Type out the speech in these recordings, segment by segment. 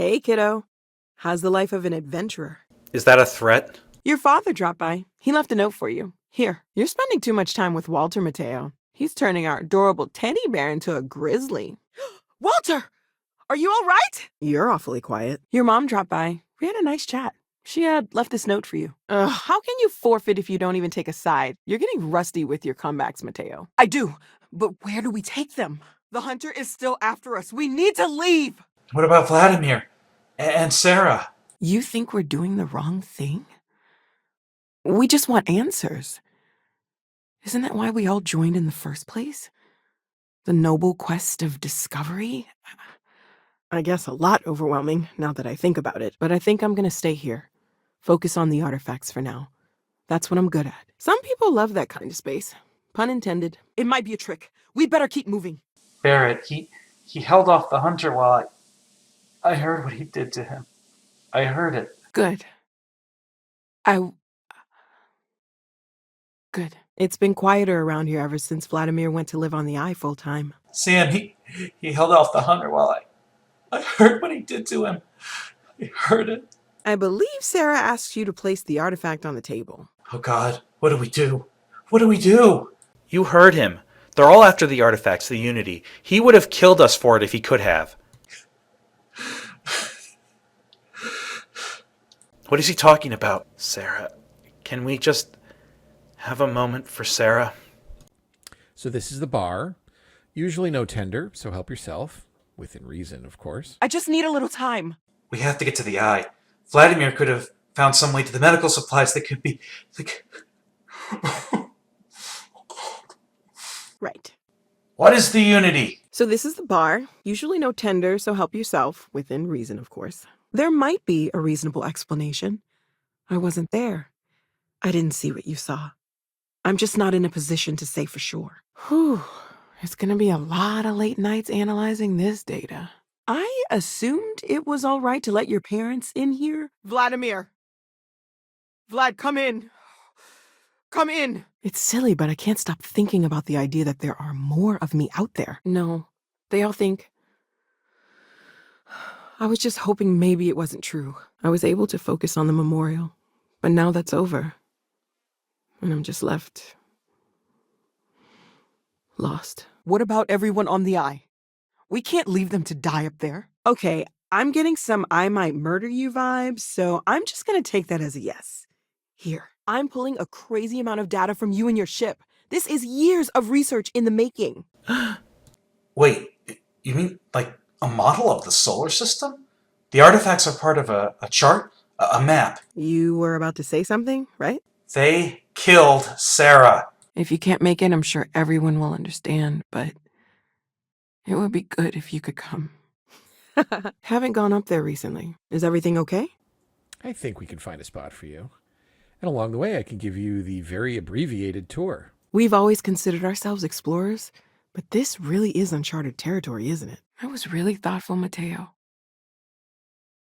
Hey, kiddo. How's the life of an adventurer? Is that a threat? Your father dropped by. He left a note for you. Here, you're spending too much time with Walter, Mateo. He's turning our adorable teddy bear into a grizzly. Walter! Are you all right? You're awfully quiet. Your mom dropped by. We had a nice chat. She had left this note for you. How can you forfeit if you don't even take a side? You're getting rusty with your comebacks, Mateo. I do, but where do we take them? The hunter is still after us. We need to leave! What about Vladimir? And Sarah? You think we're doing the wrong thing? We just want answers. Isn't that why we all joined in the first place? The noble quest of discovery? I guess a lot overwhelming, now that I think about it, but I think I'm gonna stay here. Focus on the artifacts for now. That's what I'm good at. Some people love that kind of space. Pun intended. It might be a trick. We better keep moving. Barrett, he held off the hunter while I heard what he did to him. I heard it. Good. Good. It's been quieter around here ever since Vladimir went to live on the Eye full time. Sam, he held off the hunter while I heard what he did to him. I heard it. I believe Sarah asked you to place the artifact on the table. Oh God, what do we do? What do we do? You heard him. They're all after the artifacts, the Unity. He would have killed us for it if he could have. What is he talking about? Sarah, can we just have a moment for Sarah? So this is the bar. Usually no tender, so help yourself. Within reason, of course. I just need a little time. We have to get to the Eye. Vladimir could have found some way to the medical supplies that could be... Right. What is the Unity? So this is the bar. Usually no tender, so help yourself. Within reason, of course. There might be a reasonable explanation. I wasn't there. I didn't see what you saw. I'm just not in a position to say for sure. Whew. It's gonna be a lot of late nights analyzing this data. I assumed it was all right to let your parents in here. Vladimir! Vlad, come in! Come in! It's silly, but I can't stop thinking about the idea that there are more of me out there. No, they all think... I was just hoping maybe it wasn't true. I was able to focus on the memorial, but now that's over. And I'm just left... lost. What about everyone on the Eye? We can't leave them to die up there. Okay, I'm getting some I might murder you vibes, so I'm just gonna take that as a yes. Here, I'm pulling a crazy amount of data from you and your ship. This is years of research in the making. Wait, you mean like a model of the solar system? The artifacts are part of a chart? A map? You were about to say something, right? They killed Sarah. If you can't make it, I'm sure everyone will understand, but it would be good if you could come. Haven't gone up there recently. Is everything okay? I think we can find a spot for you. And along the way, I can give you the very abbreviated tour. We've always considered ourselves explorers, but this really is uncharted territory, isn't it? That was really thoughtful, Mateo.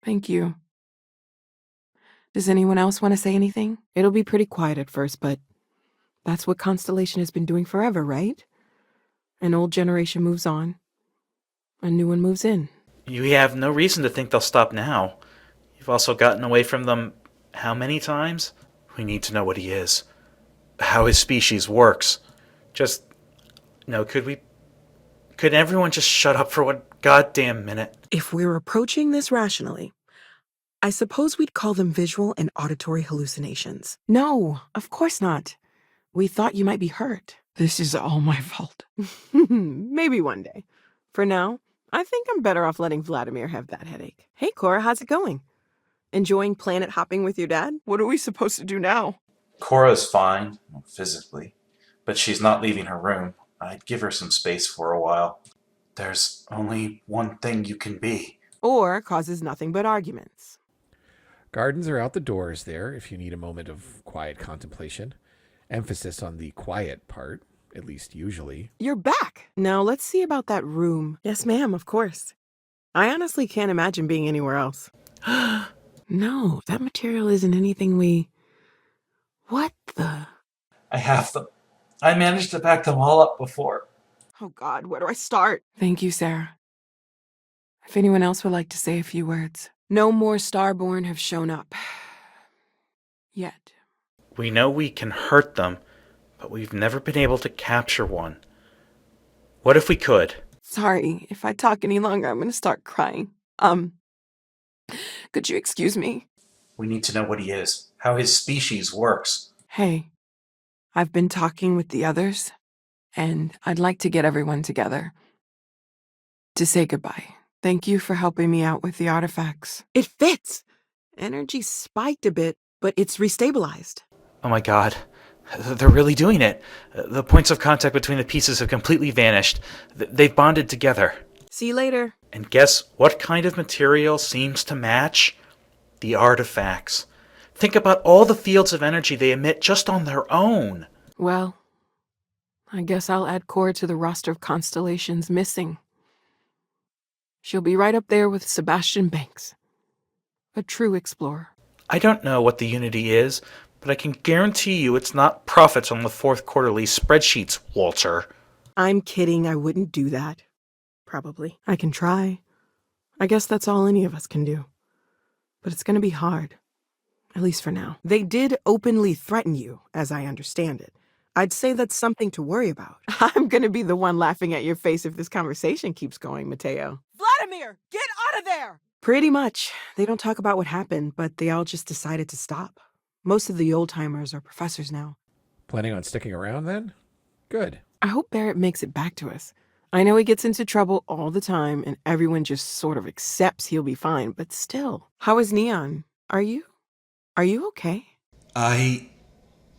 Thank you. Does anyone else want to say anything? It'll be pretty quiet at first, but that's what Constellation has been doing forever, right? An old generation moves on. A new one moves in. You have no reason to think they'll stop now. You've also gotten away from them how many times? We need to know what he is. How his species works. Just... No, could everyone just shut up for one goddamn minute? If we're approaching this rationally, I suppose we'd call them visual and auditory hallucinations. No, of course not. We thought you might be hurt. This is all my fault. Maybe one day. For now, I think I'm better off letting Vladimir have that headache. Hey, Cora, how's it going? Enjoying planet hopping with your dad? What are we supposed to do now? Cora's fine, physically, but she's not leaving her room. I'd give her some space for a while. There's only one thing you can be. Or causes nothing but arguments. Gardens are out the doors there if you need a moment of quiet contemplation. Emphasis on the quiet part, at least usually. You're back! Now let's see about that room. Yes, ma'am, of course. I honestly can't imagine being anywhere else. No, that material isn't anything we... What the... I have them. I managed to pack them all up before. Oh God, where do I start? Thank you, Sarah. if anyone else would like to say a few words. No more Starborn have shown up. Yet. We know we can hurt them, but we've never been able to capture one. What if we could? Sorry, if I talk any longer, I'm gonna start crying. Could you excuse me? We need to know what he is, how his species works. Hey, I've been talking with the others, and I'd like to get everyone together to say goodbye. Thank you for helping me out with the artifacts. It fits! Energy spiked a bit, but it's restabilized. Oh my god. They're really doing it. The points of contact between the pieces have completely vanished. They've bonded together. See you later. And guess what kind of material seems to match? The artifacts. Think about all the fields of energy they emit just on their own. Well, I guess I'll add Cora to the roster of constellations missing. She'll be right up there with Sebastian Banks, a true explorer. I don't know what the Unity is, but I can guarantee you it's not profits on the fourth quarterly spreadsheets, Walter. I'm kidding, I wouldn't do that. Probably. I can try. I guess that's all any of us can do. But it's gonna be hard. At least for now. They did openly threaten you, as I understand it. I'd say that's something to worry about. I'm gonna be the one laughing at your face if this conversation keeps going, Mateo. Vladimir, get out of there! Pretty much. They don't talk about what happened, but they all just decided to stop. Most of the old-timers are professors now. Planning on sticking around then? Good. I hope Barrett makes it back to us. I know he gets into trouble all the time, and everyone just sort of accepts he'll be fine, but still. How is Neon? Are you okay?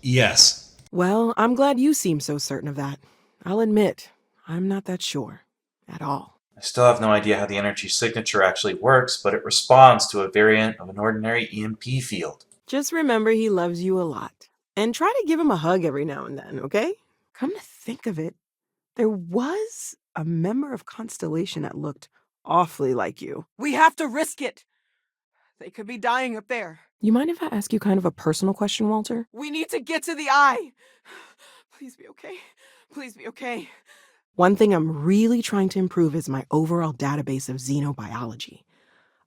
Yes. Well, I'm glad you seem so certain of that. I'll admit, I'm not that sure. At all. I still have no idea how the energy signature actually works, but it responds to a variant of an ordinary EMP field. Just remember he loves you a lot. And try to give him a hug every now and then, okay? Come to think of it, there was a member of Constellation that looked awfully like you. We have to risk it! They could be dying up there. You mind if I ask you kind of a personal question, Walter? We need to get to the eye! Please be okay. Please be okay. One thing I'm really trying to improve is my overall database of xenobiology.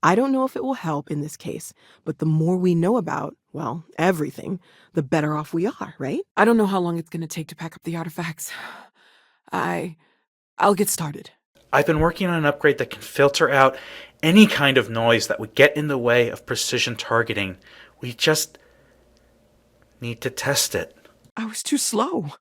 I don't know if it will help in this case, but the more we know about, well, everything, the better off we are, right? I don't know how long it's going to take to pack up the artifacts. I'll get started. I've been working on an upgrade that can filter out any kind of noise that would get in the way of precision targeting. We just need to test it. I was too slow.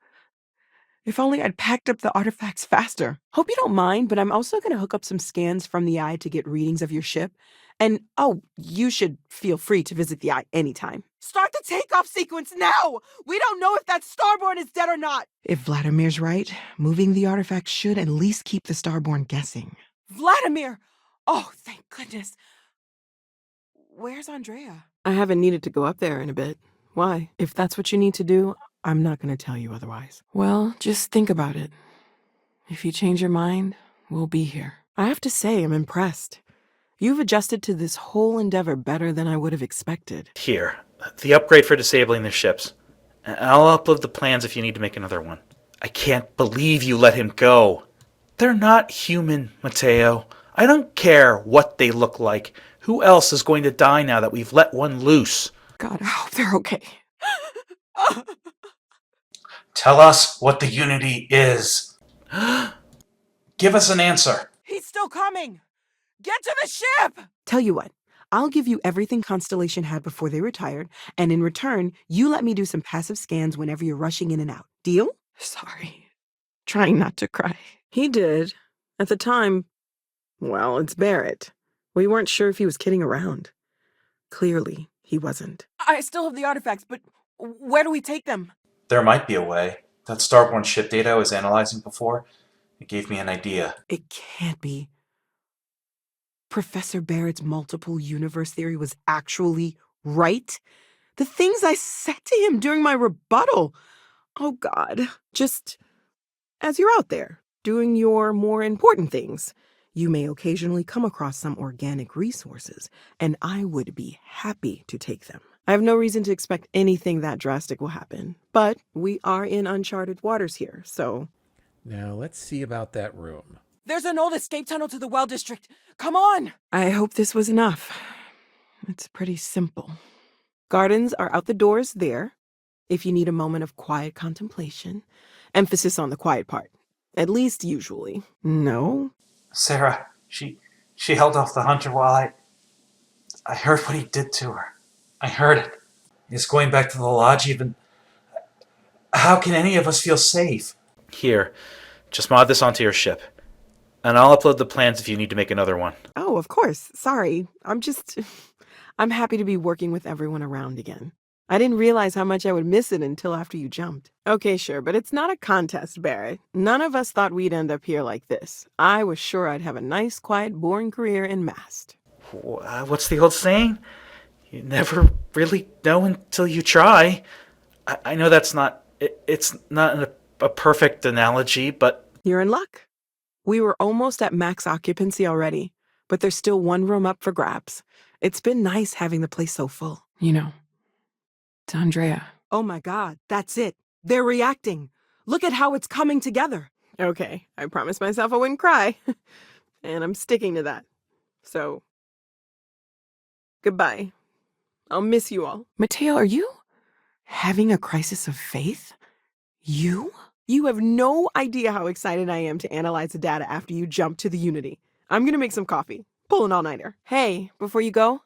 If only I'd packed up the artifacts faster. Hope you don't mind, but I'm also going to hook up some scans from the eye to get readings of your ship. And, oh, you should feel free to visit the eye anytime. Start the takeoff sequence now! We don't know if that Starborn is dead or not! If Vladimir's right, moving the artifacts should at least keep the Starborn guessing. Vladimir! Oh, thank goodness. Where's Andrea? I haven't needed to go up there in a bit. Why? If that's what you need to do, I'm not going to tell you otherwise. Well, just think about it. If you change your mind, we'll be here. I have to say, I'm impressed. You've adjusted to this whole endeavor better than I would have expected. Here, the upgrade for disabling their ships. I'll upload the plans if you need to make another one. I can't believe you let him go. They're not human, Mateo. I don't care what they look like. Who else is going to die now that we've let one loose? God, I hope they're okay. Tell us what the Unity is. Give us an answer. He's still coming! Get to the ship! Tell you what, I'll give you everything Constellation had before they retired, and in return, you let me do some passive scans whenever you're rushing in and out. Deal? Sorry. Trying not to cry. He did. At the time, well, it's Barrett. We weren't sure if he was kidding around. Clearly, he wasn't. I still have the artifacts, but where do we take them? There might be a way. That Starborn ship data I was analyzing before, it gave me an idea. It can't be. Professor Barrett's multiple universe theory was actually right? The things I said to him during my rebuttal. Oh, God. Just as you're out there, doing your more important things, you may occasionally come across some organic resources, and I would be happy to take them. I have no reason to expect anything that drastic will happen, but we are in uncharted waters here, so... Now, let's see about that room. There's an old escape tunnel to the well district. Come on! I hope this was enough. It's pretty simple. Gardens are out the doors there, if you need a moment of quiet contemplation. Emphasis on the quiet part. At least usually. No? Sarah, she held off the hunter while I heard what he did to her. I heard it. He's going back to the lodge even. How can any of us feel safe? Here, just mod this onto your ship. And I'll upload the plans if you need to make another one. Oh, of course. Sorry. I'm happy to be working with everyone around again. I didn't realize how much I would miss it until after you jumped. Okay, sure, but it's not a contest, Barrett. None of us thought we'd end up here like this. I was sure I'd have a nice, quiet, boring career in Mast. What's the old saying? You never really know until you try. I know that's not... It's not a perfect analogy, but... You're in luck. We were almost at max occupancy already, but there's still one room up for grabs. It's been nice having the place so full. You know, it's Andrea. Oh my God, that's it. They're reacting. Look at how it's coming together. Okay, I promised myself I wouldn't cry. And I'm sticking to that. So, goodbye. I'll miss you all. Mateo, are you having a crisis of faith? You? You have no idea how excited I am to analyze the data after you jump to the Unity. I'm gonna make some coffee. Pull an all-nighter. Hey, before you go,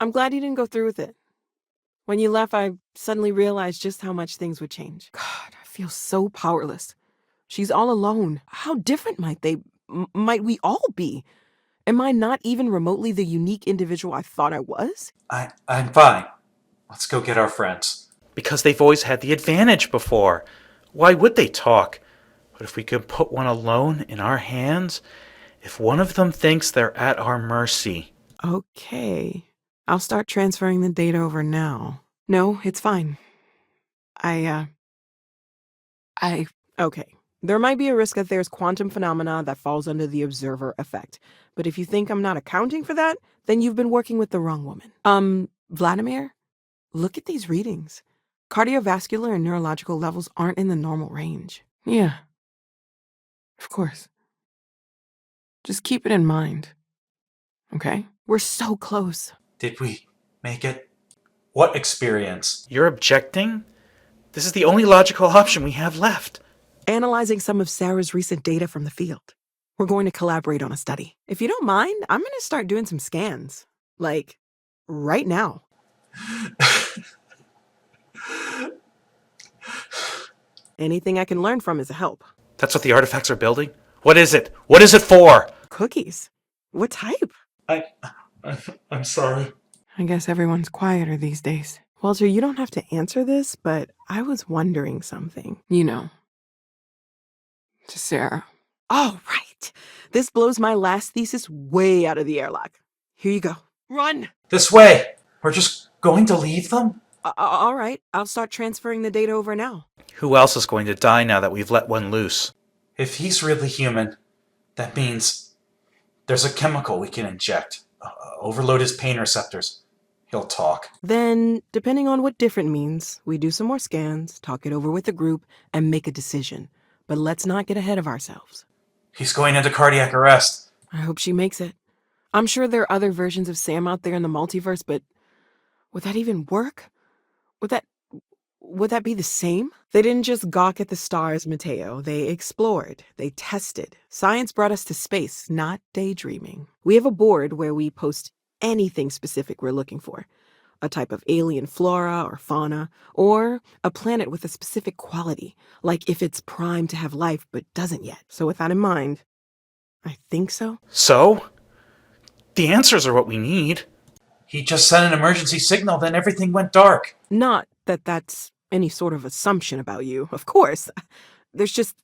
I'm glad you didn't go through with it. When you left, I suddenly realized just how much things would change. God, I feel so powerless. She's all alone. How different might we all be? Am I not even remotely the unique individual I thought I was? I'm fine. Let's go get our friends. Because they've always had the advantage before. Why would they talk? But if we could put one alone in our hands, if one of them thinks they're at our mercy... Okay. I'll start transferring the data over now. No, it's fine. Okay. There might be a risk that there's quantum phenomena that falls under the observer effect. But if you think I'm not accounting for that, then you've been working with the wrong woman. Vladimir, look at these readings. Cardiovascular and neurological levels aren't in the normal range. Yeah. Of course. Just keep it in mind. Okay? We're so close. Did we make it? What experience? You're objecting? This is the only logical option we have left. Analyzing some of Sarah's recent data from the field. We're going to collaborate on a study. If you don't mind, I'm going to start doing some scans. Like, right now. Anything I can learn from is a help. That's what the artifacts are building? What is it? What is it for? Cookies? What type? I'm sorry. I guess everyone's quieter these days. Walter, you don't have to answer this, but I was wondering something. You know. To Sarah. Oh, right. This blows my last thesis way out of the airlock. Here you go. Run! This way! We're just going to leave them? All right. I'll start transferring the data over now. Who else is going to die now that we've let one loose? If he's really human, that means there's a chemical we can inject. Overload his pain receptors. He'll talk. Then, depending on what different means, we do some more scans, talk it over with the group, and make a decision. But let's not get ahead of ourselves. He's going into cardiac arrest. I hope she makes it. I'm sure there are other versions of Sam out there in the multiverse, but would that even work? Would that be the same? They didn't just gawk at the stars, Mateo. They explored. They tested. Science brought us to space, not daydreaming. We have a board where we post anything specific we're looking for. A type of alien flora or fauna, or a planet with a specific quality, like if it's primed to have life but doesn't yet. So with that in mind, I think so. So? The answers are what we need. He just sent an emergency signal, then everything went dark. Not that that's any sort of assumption about you, of course. There's just,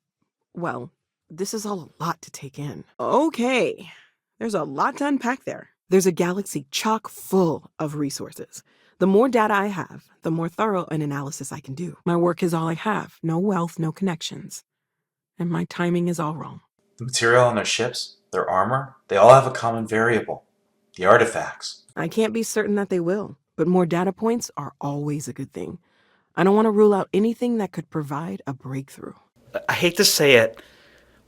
well, this is all a lot to take in. Okay, there's a lot to unpack there. There's a galaxy chock full of resources. The more data I have, the more thorough an analysis I can do. My work is all I have. No wealth, no connections. And my timing is all wrong. The material on their ships, their armor, they all have a common variable. The artifacts. I can't be certain that they will, but more data points are always a good thing. I don't want to rule out anything that could provide a breakthrough. I hate to say it,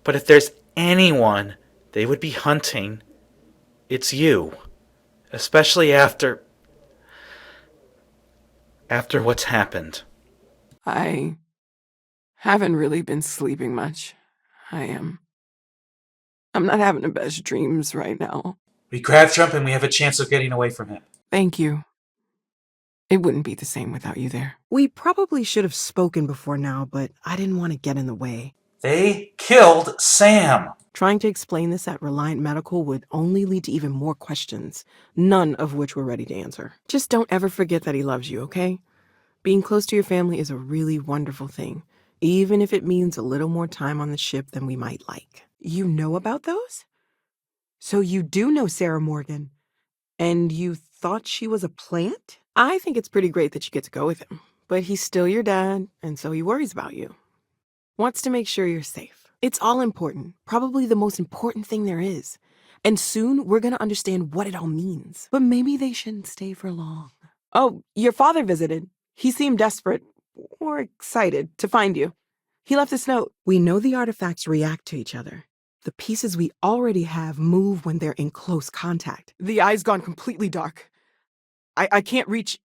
but if there's anyone they would be hunting, it's you. Especially after what's happened. I haven't really been sleeping much. I'm not having the best dreams right now. We grab Trump and we have a chance of getting away from him. Thank you. It wouldn't be the same without you there. We probably should have spoken before now, but I didn't want to get in the way. They killed Sam. Trying to explain this at Reliant Medical would only lead to even more questions, none of which we're ready to answer. Just don't ever forget that he loves you, okay? Being close to your family is a really wonderful thing, even if it means a little more time on the ship than we might like. You know about those? So you do know Sarah Morgan, and you thought she was a plant? I think it's pretty great that you get to go with him, but he's still your dad, and so he worries about you. Wants to make sure you're safe. It's all important, probably the most important thing there is. And soon we're gonna understand what it all means. But maybe they shouldn't stay for long. Oh, your father visited. He seemed desperate, or excited, to find you. He left this note. We know the artifacts react to each other. The pieces we already have move when they're in close contact. The eye's gone completely dark. I can't reach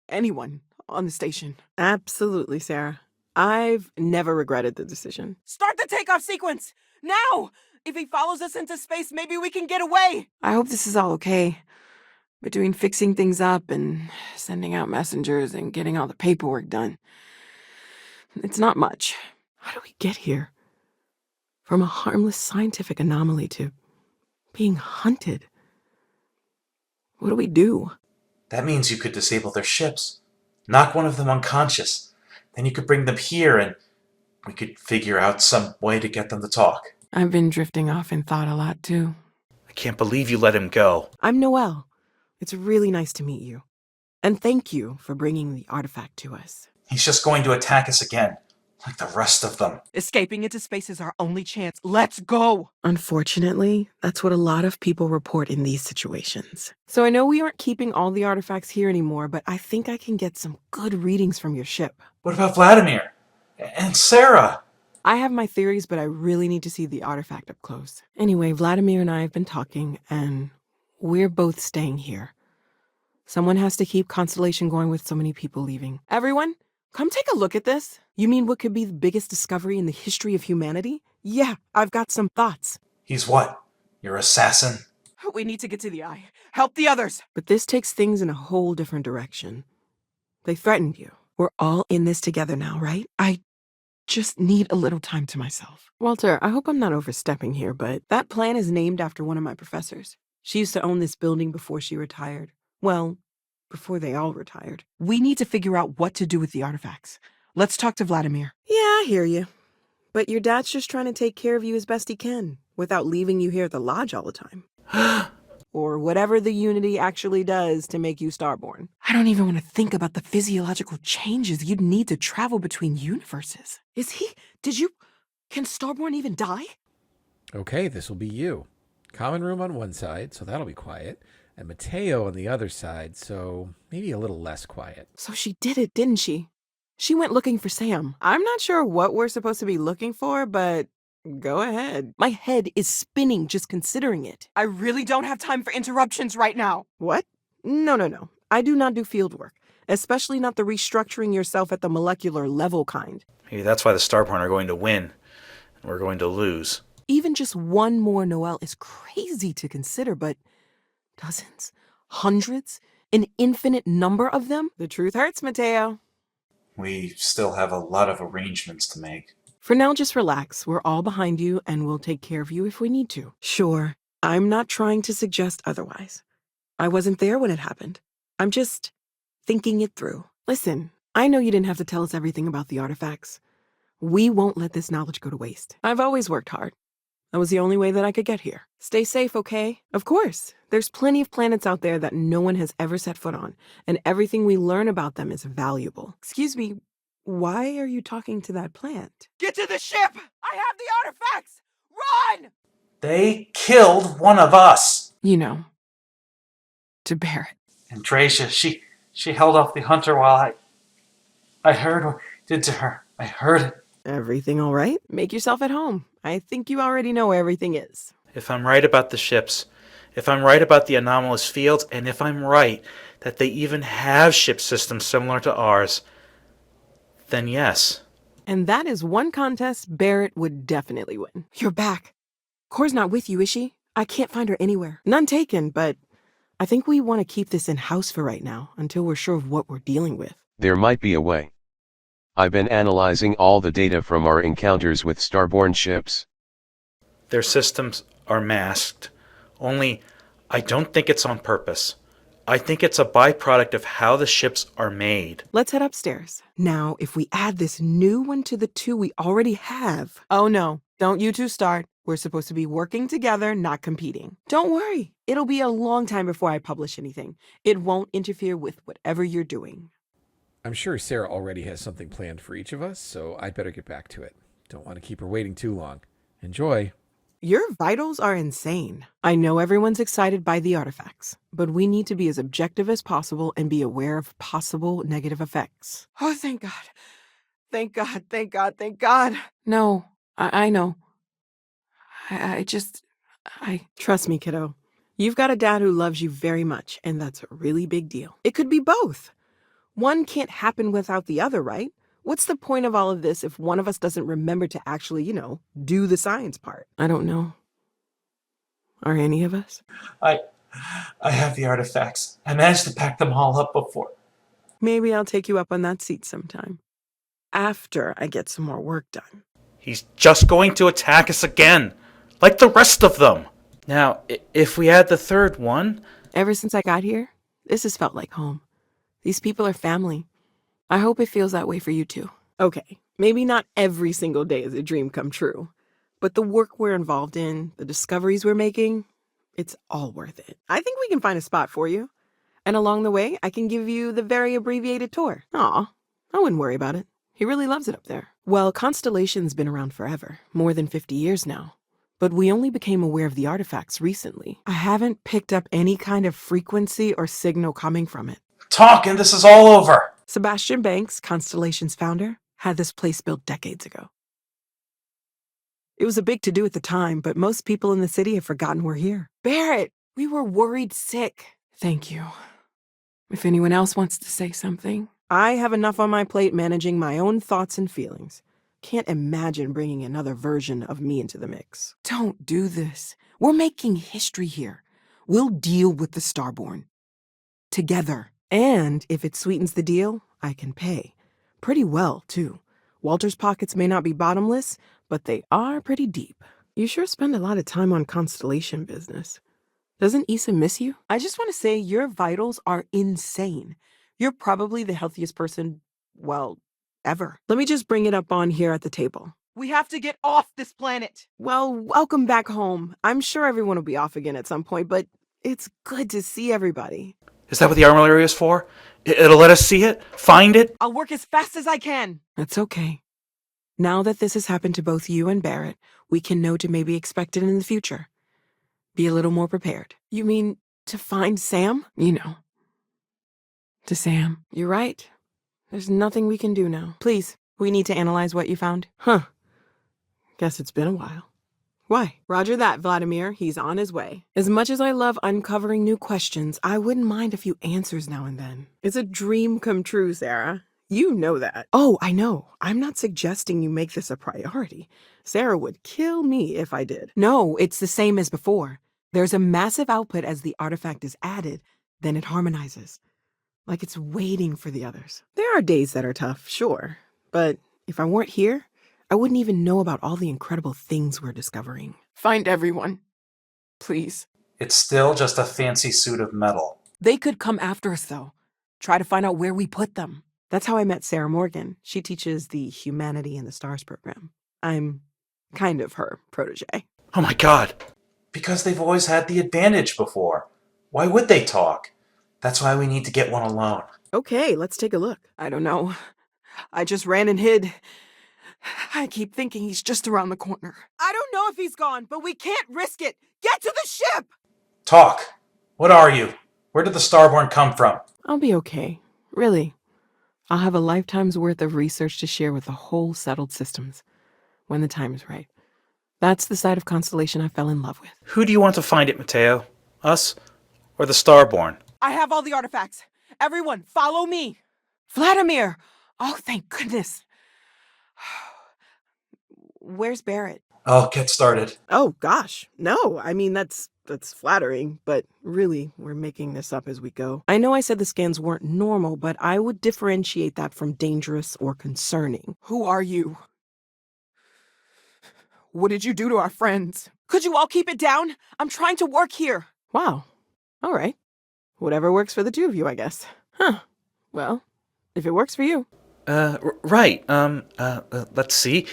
anyone on the station. Absolutely, Sarah. I've never regretted the decision. Start the takeoff sequence! Now! If he follows us into space, maybe we can get away! I hope this is all okay. Between fixing things up and sending out messengers and getting all the paperwork done, it's not much. How do we get here? From a harmless scientific anomaly to being hunted. What do we do? That means you could disable their ships. Knock one of them unconscious. Then you could bring them here and we could figure out some way to get them to talk. I've been drifting off in thought a lot, too. I can't believe you let him go. I'm Noel. It's really nice to meet you. And thank you for bringing the artifact to us. He's just going to attack us again, like the rest of them. Escaping into space is our only chance. Let's go! Unfortunately, that's what a lot of people report in these situations. So I know we aren't keeping all the artifacts here anymore, but I think I can get some good readings from your ship. What about Vladimir? And Sarah? I have my theories, but I really need to see the artifact up close. Anyway, Vladimir and I have been talking, and we're both staying here. Someone has to keep Constellation going with so many people leaving. Everyone, come take a look at this. You mean what could be the biggest discovery in the history of humanity? Yeah, I've got some thoughts. He's what? Your assassin? We need to get to the eye. Help the others! But this takes things in a whole different direction. They threatened you. We're all in this together now, right? I just need a little time to myself. Walter, I hope I'm not overstepping here, but that plan is named after one of my professors. She used to own this building before she retired. Well, before they all retired. We need to figure out what to do with the artifacts. Let's talk to Vladimir. Yeah, I hear you. But your dad's just trying to take care of you as best he can, without leaving you here at the lodge all the time. Or whatever the Unity actually does to make you starborn. I don't even want to think about the physiological changes you'd need to travel between universes. Can Starborn even die? Okay, this will be you. Common room on one side, so that'll be quiet. And Mateo on the other side, so maybe a little less quiet. So she did it, didn't she? She went looking for Sam. I'm not sure what we're supposed to be looking for, but go ahead. My head is spinning just considering it. I really don't have time for interruptions right now. What? No. I do not do field work, especially not the restructuring yourself at the molecular level kind. Maybe that's why the Starborn are going to win, and we're going to lose. Even just one more Noel is crazy to consider, but dozens, hundreds, an infinite number of them? The truth hurts, Mateo. We still have a lot of arrangements to make. For now, just relax. We're all behind you, and we'll take care of you if we need to. Sure, I'm not trying to suggest otherwise. I wasn't there when it happened. I'm just thinking it through. Listen, I know you didn't have to tell us everything about the artifacts. We won't let this knowledge go to waste. I've always worked hard. That was the only way that I could get here. Stay safe, okay? Of course. There's plenty of planets out there that no one has ever set foot on, and everything we learn about them is valuable. Excuse me, why are you talking to that plant? Get to the ship! I have the artifacts! Run! They killed one of us! You know, to bear it. And Tracia, she held off the hunter while I heard what it did to her. I heard it. Everything all right? Make yourself at home. I think you already know where everything is. If I'm right about the ships, if I'm right about the anomalous fields, and if I'm right that they even have ship systems similar to ours, then yes. And that is one contest Barrett would definitely win. You're back. Cora's not with you, is she? I can't find her anywhere. None taken, but I think we want to keep this in-house for right now, until we're sure of what we're dealing with. There might be a way. I've been analyzing all the data from our encounters with starborn ships. Their systems are masked. Only, I don't think it's on purpose. I think it's a byproduct of how the ships are made. Let's head upstairs. Now, if we add this new one to the two we already have... Oh no, don't you two start. We're supposed to be working together, not competing. Don't worry, it'll be a long time before I publish anything. It won't interfere with whatever you're doing. I'm sure Sarah already has something planned for each of us, so I'd better get back to it. Don't want to keep her waiting too long. Enjoy. Your vitals are insane. I know everyone's excited by the artifacts, but we need to be as objective as possible and be aware of possible negative effects. Oh, thank God. Thank God, thank God, thank God. No, I know. I Trust me, kiddo. You've got a dad who loves you very much, and that's a really big deal. It could be both. One can't happen without the other, right? What's the point of all of this if one of us doesn't remember to actually, do the science part? I don't know. Are any of us? I have the artifacts. I managed to pack them all up before. Maybe I'll take you up on that seat sometime. After I get some more work done. He's just going to attack us again, like the rest of them. Now, if we add the third one... Ever since I got here, this has felt like home. These people are family. I hope it feels that way for you too. Okay, maybe not every single day is a dream come true, but the work we're involved in, the discoveries we're making, it's all worth it. I think we can find a spot for you. And along the way, I can give you the very abbreviated tour. Aw, I wouldn't worry about it. He really loves it up there. Well, Constellation's been around forever, more than 50 years now. But we only became aware of the artifacts recently. I haven't picked up any kind of frequency or signal coming from it. Talk, and this is all over. Sebastian Banks, Constellation's founder, had this place built decades ago. It was a big to-do at the time, but most people in the city have forgotten we're here. Barrett, we were worried sick. Thank you. If anyone else wants to say something. I have enough on my plate managing my own thoughts and feelings. Can't imagine bringing another version of me into the mix. Don't do this. We're making history here. We'll deal with the Starborn. Together. And if it sweetens the deal, I can pay. Pretty well, too. Walter's pockets may not be bottomless, but they are pretty deep. You sure spend a lot of time on Constellation business. Doesn't Issa miss you? I just want to say your vitals are insane. You're probably the healthiest person, well, ever. Let me just bring it up on here at the table. We have to get off this planet. Well, welcome back home. I'm sure everyone will be off again at some point, but it's good to see everybody. Is that what the armor area is for? It'll let us see it? Find it? I'll work as fast as I can. That's okay. Now that this has happened to both you and Barrett, we can know to maybe expect it in the future. Be a little more prepared. You mean to find Sam? To Sam. You're right. There's nothing we can do now. Please, we need to analyze what you found. Huh. Guess it's been a while. Why? Roger that, Vladimir. He's on his way. As much as I love uncovering new questions, I wouldn't mind a few answers now and then. It's a dream come true, Sarah. You know that. Oh, I know. I'm not suggesting you make this a priority. Sarah would kill me if I did. No, it's the same as before. There's a massive output as the artifact is added, then it harmonizes. Like it's waiting for the others. There are days that are tough, sure. But if I weren't here, I wouldn't even know about all the incredible things we're discovering. Find everyone. Please. It's still just a fancy suit of metal. They could come after us, though. Try to find out where we put them. That's how I met Sarah Morgan. She teaches the Humanity in the Stars program. I'm kind of her protege. Oh my god. Because they've always had the advantage before. Why would they talk? That's why we need to get one alone. Okay, let's take a look. I don't know. I just ran and hid. I keep thinking he's just around the corner. I don't know if he's gone, but we can't risk it. Get to the ship! Talk. What are you? Where did the Starborn come from? I'll be okay. Really. I'll have a lifetime's worth of research to share with the whole settled systems when the time is right. That's the side of Constellation I fell in love with. Who do you want to find it, Mateo? Us or the Starborn? I have all the artifacts. Everyone, follow me. Vladimir! Oh, thank goodness. Where's Barrett? I'll get started. Oh, gosh. No, I mean, that's flattering, but really, we're making this up as we go. I know I said the scans weren't normal, but I would differentiate that from dangerous or concerning. Who are you? What did you do to our friends? Could you all keep it down? I'm trying to work here. Wow. All right. Whatever works for the two of you, I guess. Huh. Well, if it works for you. Right. Let's see.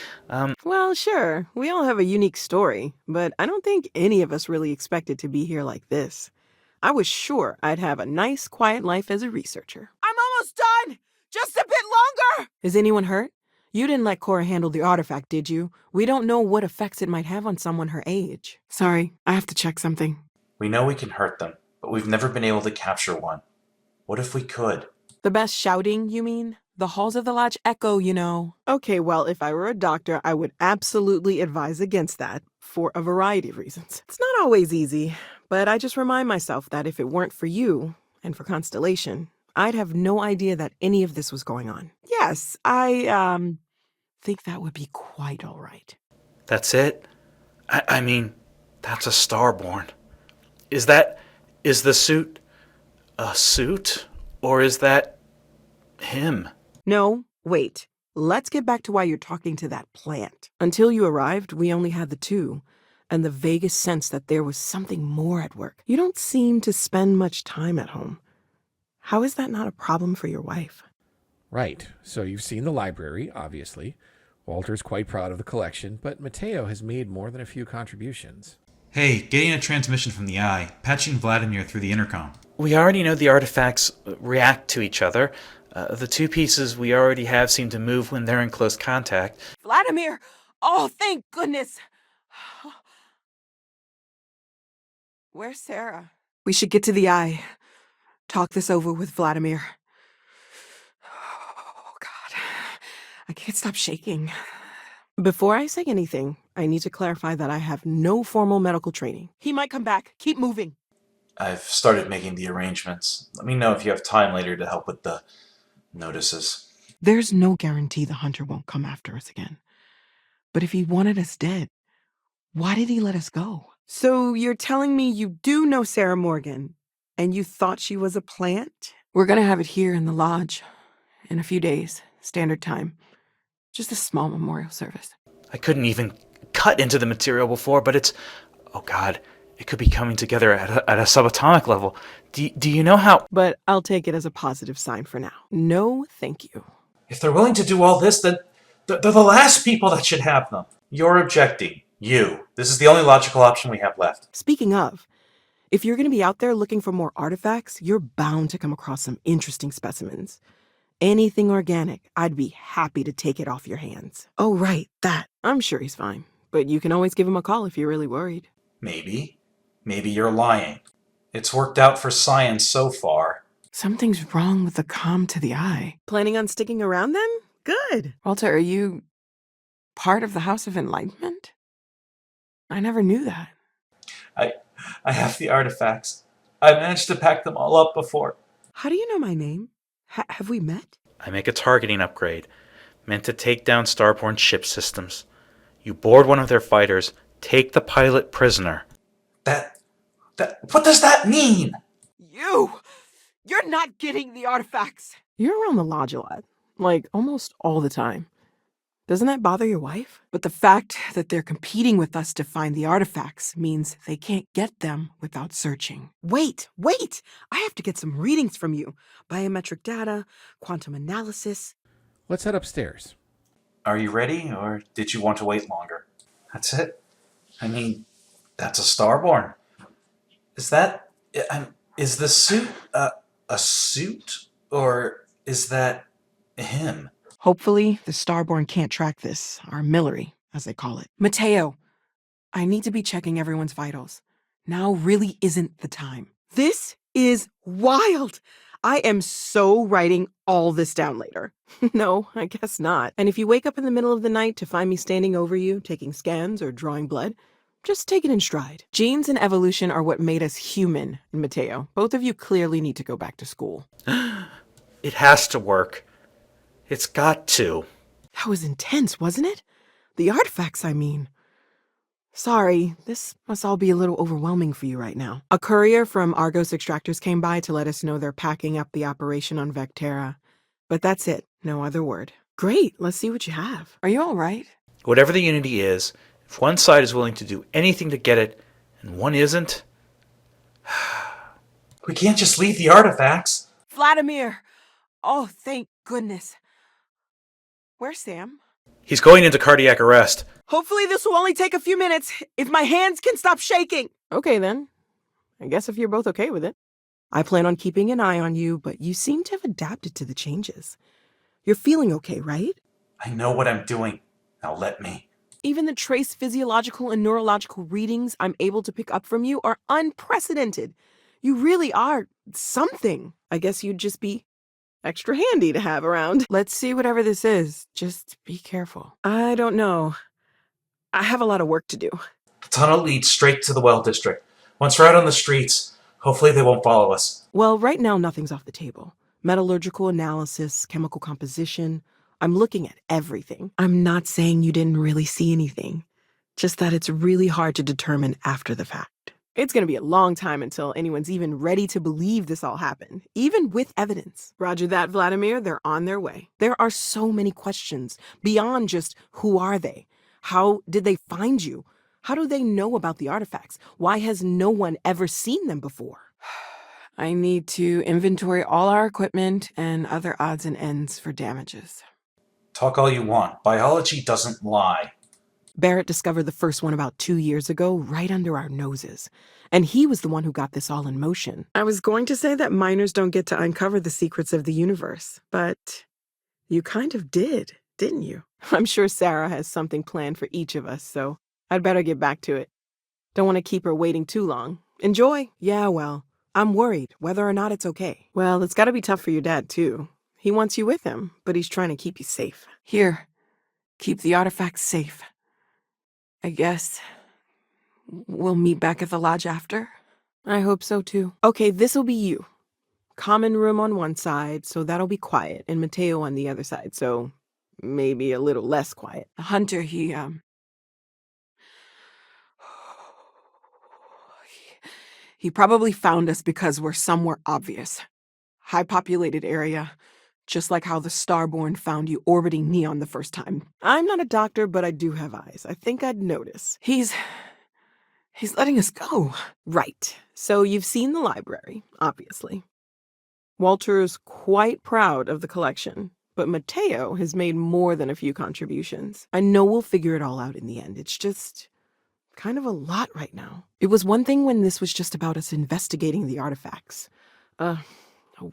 Well, sure. We all have a unique story, but I don't think any of us really expected to be here like this. I was sure I'd have a nice, quiet life as a researcher. I'm almost done! Just a bit longer! Is anyone hurt? You didn't let Cora handle the artifact, did you? We don't know what effects it might have on someone her age. Sorry, I have to check something. We know we can hurt them, but we've never been able to capture one. What if we could? The best shouting, you mean? The halls of the lodge echo, you know. Okay, well, if I were a doctor, I would absolutely advise against that, for a variety of reasons. It's not always easy, but I just remind myself that if it weren't for you, and for Constellation, I'd have no idea that any of this was going on. Yes, I, think that would be quite all right. That's it? I mean, that's a Starborn. Is the suit a suit? Or is that him? No, wait. Let's get back to why you're talking to that plant. Until you arrived, we only had the two, and the vaguest sense that there was something more at work. You don't seem to spend much time at home. How is that not a problem for your wife? Right. So you've seen the library, obviously. Walter's quite proud of the collection, but Mateo has made more than a few contributions. Hey, getting a transmission from the eye. Patching Vladimir through the intercom. We already know the artifacts react to each other. The two pieces we already have seem to move when they're in close contact. Vladimir! Oh, thank goodness! Where's Sarah? We should get to the eye. Talk this over with Vladimir. Oh, God. I can't stop shaking. Before I say anything, I need to clarify that I have no formal medical training. He might come back. Keep moving. I've started making the arrangements. Let me know if you have time later to help with the notices. There's no guarantee the hunter won't come after us again. But if he wanted us dead, why did he let us go? So you're telling me you do know Sarah Morgan, and you thought she was a plant? We're gonna have it here in the lodge in a few days, standard time. Just a small memorial service. I couldn't even cut into the material before, but it's... Oh God, it could be coming together at a subatomic level. Do you know how... But I'll take it as a positive sign for now. No, thank you. If they're willing to do all this, then they're the last people that should have them. You're objecting. You. This is the only logical option we have left. Speaking of, if you're gonna be out there looking for more artifacts, you're bound to come across some interesting specimens. Anything organic, I'd be happy to take it off your hands. Oh, right, that. I'm sure he's fine. But you can always give him a call if you're really worried. Maybe. Maybe you're lying. It's worked out for science so far. Something's wrong with the comm to the eye. Planning on sticking around then? Good. Walter, are you part of the House of Enlightenment? I never knew that. I have the artifacts. I managed to pack them all up before. How do you know my name? Have we met? I make a targeting upgrade, meant to take down Starborn ship systems. You board one of their fighters, take the pilot prisoner. What does that mean? You're not getting the artifacts. You're around the lodge a lot. Like, almost all the time. Doesn't that bother your wife? But the fact that they're competing with us to find the artifacts means they can't get them without searching. Wait! I have to get some readings from you. Biometric data, quantum analysis. Let's head upstairs. Are you ready, or did you want to wait longer? That's it. I mean, that's a Starborn. Is the suit a suit, or is that him? Hopefully, the Starborn can't track this, our Millery, as they call it. Mateo, I need to be checking everyone's vitals. Now really isn't the time. This is wild! I am so writing all this down later. No, I guess not. And if you wake up in the middle of the night to find me standing over you, taking scans or drawing blood, just take it in stride. Genes and evolution are what made us human, Mateo. Both of you clearly need to go back to school. It has to work. It's got to. That was intense, wasn't it? The artifacts, I mean. Sorry, this must all be a little overwhelming for you right now. A courier from Argos Extractors came by to let us know they're packing up the operation on Vectera. But that's it, no other word. Great, let's see what you have. Are you all right? Whatever the Unity is, if one side is willing to do anything to get it, and one isn't... We can't just leave the artifacts. Vladimir! Oh, thank goodness. Where's Sam? He's going into cardiac arrest. Hopefully this will only take a few minutes, if my hands can stop shaking. Okay then. I guess if you're both okay with it. I plan on keeping an eye on you, but you seem to have adapted to the changes. You're feeling okay, right? I know what I'm doing. Now let me. Even the trace physiological and neurological readings I'm able to pick up from you are unprecedented. You really are something. I guess you'd just be extra handy to have around. Let's see whatever this is. Just be careful. I don't know. I have a lot of work to do. The tunnel leads straight to the well district. Once we're out on the streets, hopefully they won't follow us. Well, right now nothing's off the table. Metallurgical analysis, chemical composition. I'm looking at everything. I'm not saying you didn't really see anything. Just that it's really hard to determine after the fact. It's going to be a long time until anyone's even ready to believe this all happened, even with evidence. Roger that, Vladimir. They're on their way. There are so many questions beyond just who are they? How did they find you? How do they know about the artifacts? Why has no one ever seen them before? I need to inventory all our equipment and other odds and ends for damages. Talk all you want. Biology doesn't lie. Barrett discovered the first one about 2 years ago, right under our noses. And he was the one who got this all in motion. I was going to say that minors don't get to uncover the secrets of the universe, but you kind of did, didn't you? I'm sure Sarah has something planned for each of us, so I'd better get back to it. Don't want to keep her waiting too long. Enjoy. Yeah, well, I'm worried whether or not it's okay. Well, it's got to be tough for your dad, too. He wants you with him, but he's trying to keep you safe. Here, keep the artifacts safe. I guess we'll meet back at the lodge after. I hope so, too. Okay, this'll be you. Common room on one side, so that'll be quiet, and Mateo on the other side, so maybe a little less quiet. The hunter, he probably found us because we're somewhere obvious. High-populated area, just like how the Starborn found you orbiting Neon the first time. I'm not a doctor, but I do have eyes. I think I'd notice. He's letting us go. Right. So you've seen the library, obviously. Walter's quite proud of the collection, but Mateo has made more than a few contributions. I know we'll figure it all out in the end. It's just kind of a lot right now. It was one thing when this was just about us investigating the artifacts. A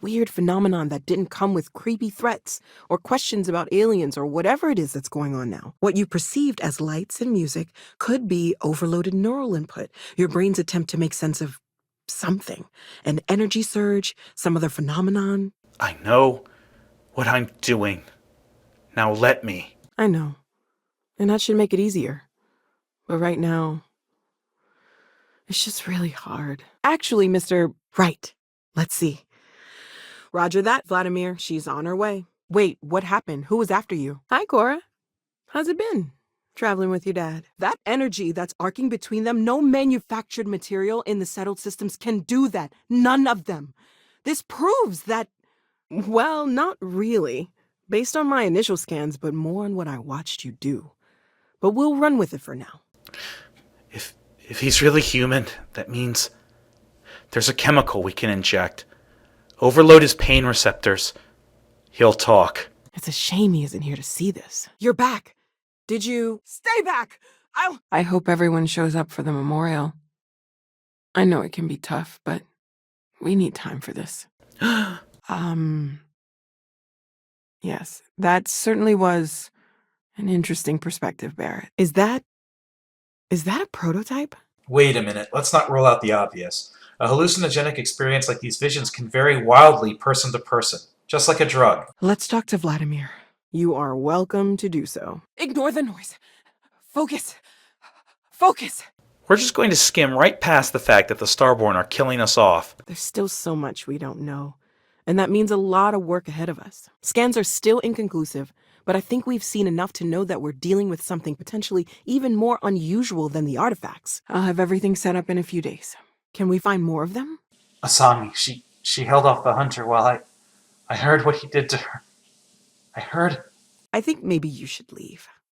weird phenomenon that didn't come with creepy threats or questions about aliens or whatever it is that's going on now. What you perceived as lights and music could be overloaded neural input, your brain's attempt to make sense of something. An energy surge, some other phenomenon. I know what I'm doing. Now let me. I know. And that should make it easier. But right now, it's just really hard. Actually, Mr. Right. Let's see. Roger that, Vladimir. She's on her way. Wait, what happened? Who was after you? Hi, Cora. How's it been? Traveling with your dad. That energy that's arcing between them, no manufactured material in the settled systems can do that. None of them. This proves that, well, not really. Based on my initial scans, but more on what I watched you do. But we'll run with it for now. If he's really human, that means there's a chemical we can inject. Overload his pain receptors. He'll talk. It's a shame he isn't here to see this. You're back. Did you... Stay back! I hope everyone shows up for the memorial. I know it can be tough, but we need time for this. Yes, that certainly was an interesting perspective, Barrett. Is that a prototype? Wait a minute. Let's not rule out the obvious. A hallucinogenic experience like these visions can vary wildly person to person, just like a drug. Let's talk to Vladimir. You are welcome to do so. Ignore the noise. Focus. Focus. We're just going to skim right past the fact that the Starborn are killing us off. There's still so much we don't know, and that means a lot of work ahead of us. Scans are still inconclusive, but I think we've seen enough to know that we're dealing with something potentially even more unusual than the artifacts. I'll have everything set up in a few days. Can we find more of them? Asami, she held off the hunter while I heard what he did to her. I heard. I think maybe you should leave.